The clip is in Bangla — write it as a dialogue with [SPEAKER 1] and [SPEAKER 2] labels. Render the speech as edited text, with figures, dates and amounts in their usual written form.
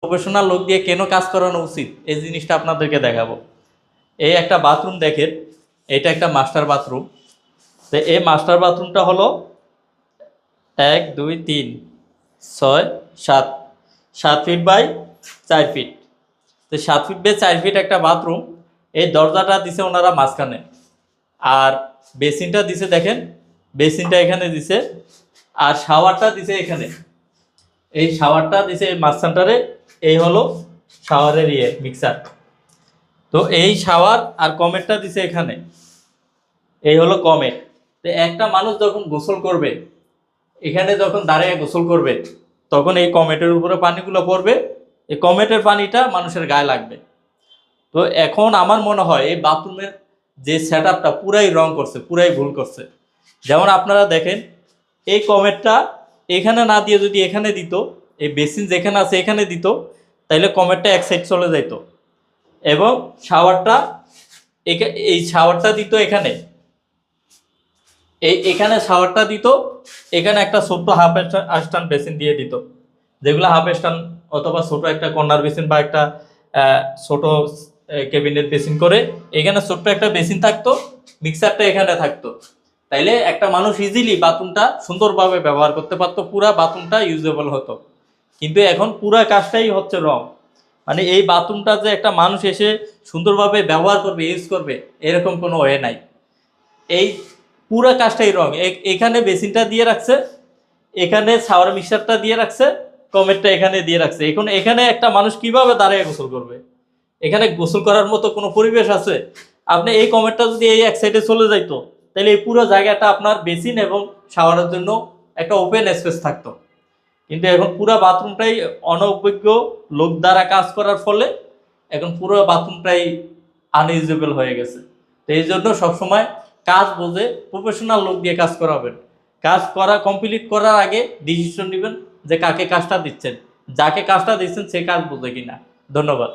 [SPEAKER 1] প্রফেশনাল লোক দিয়ে কেন কাজ করানো উচিত এই জিনিসটা আপনাদেরকে দেখাবো। এই একটা বাথরুম দেখেন, এটা একটা মাস্টার বাথরুম। তো এই মাস্টার বাথরুমটা হলো 1 2 3 6 7 ফিট বাই 4 ফিট। তো 7 ফিট বাই 4 ফিট একটা বাথরুম। এই দরজাটা দিছে ওনারা মাঝখানে, আর বেসিনটা দিছে দেখেন, বেসিনটা এখানে দিছে, আর শাওয়ারটা দিছে এখানে। এই শাওয়ারটা দিছে এই মাঝখানটারে। এই হলো শাওয়ারের মিক্সার। তো এই শাওয়ার আর কমেটটা দিছে এখানে, এই হলো কমেট। তো একটা মানুষ যখন গোসল করবে, এখানে যখন দাঁড়িয়ে গোসল করবে, তখন এই কমেটের উপরে পানিগুলো পড়বে, এই কমেটের পানিটা মানুষের গায়ে লাগবে। তো এখন আমার মনে হয় এই বাথরুমের যে সেট আপটা পুরাই রং করছে, পুরাই ভুল করছে। যেমন আপনারা দেখেন, এই কমেটটা এখানে না দিয়ে যদি এখানে দিত, এই বেসিন যেখানে আছে এখানে দিত, তাইলে কমেটটা এক সাইড চলে যাইতো, এবং শাওয়ারটা এই শাওয়ারটা দিত এখানে, এখানে শাওয়ারটা দিত, এখানে একটা ছোট্ট হাফ স্ট্যান্ড বেসিন দিয়ে দিত, যেগুলো হাফ স্ট্যান্ড অথবা ছোট একটা কর্নার বেসিন বা একটা ছোট ক্যাবিনেট বেসিন করে এখানে ছোট্ট একটা বেসিন থাকতো, মিক্সারটা এখানে থাকতো। তাইলে একটা মানুষ ইজিলি বাথরুমটা সুন্দরভাবে ব্যবহার করতে পারতো, পুরা বাথরুমটা ইউজেবল হতো। কিন্তু এখন পুরা কাজটাই হচ্ছে রং। মানে এই বাথরুমটা যে একটা মানুষ এসে সুন্দরভাবে ব্যবহার করবে, ইউজ করবে, এরকম কোনো ওয়ে নাই। এই পুরা কাজটাই রং। এখানে বেসিনটা দিয়ে রাখছে, এখানে শাওয়ার মিক্সারটা দিয়ে রাখছে, কমেটটা এখানে দিয়ে রাখছে। এখন এখানে একটা মানুষ কিভাবে দাঁড়িয়ে গোসল করবে? এখানে গোসল করার মতো কোনো পরিবেশ আছে? আপনি এই কমেটটা যদি এই এক সাইডে চলে যাইতো, তাহলে এই পুরো জায়গাটা আপনার বেসিন এবং শাওয়ারের জন্য একটা ওপেন স্পেস থাকতো। কিন্তু এখন পুরো বাথরুমটাই অনভিজ্ঞ লোক দ্বারা কাজ করার ফলে এখন পুরো বাথরুমটাই আনইউজেবল হয়ে গেছে। তো এই জন্য সবসময় কাজ বুঝে প্রফেশনাল লোক দিয়ে কাজ করাবেন। কাজ করা কমপ্লিট করার আগে ডিসিশন নেবেন যে কাকে কাজটা দিচ্ছেন, যাকে কাজটা দিচ্ছেন সে কাজ বুঝে কিনা। ধন্যবাদ।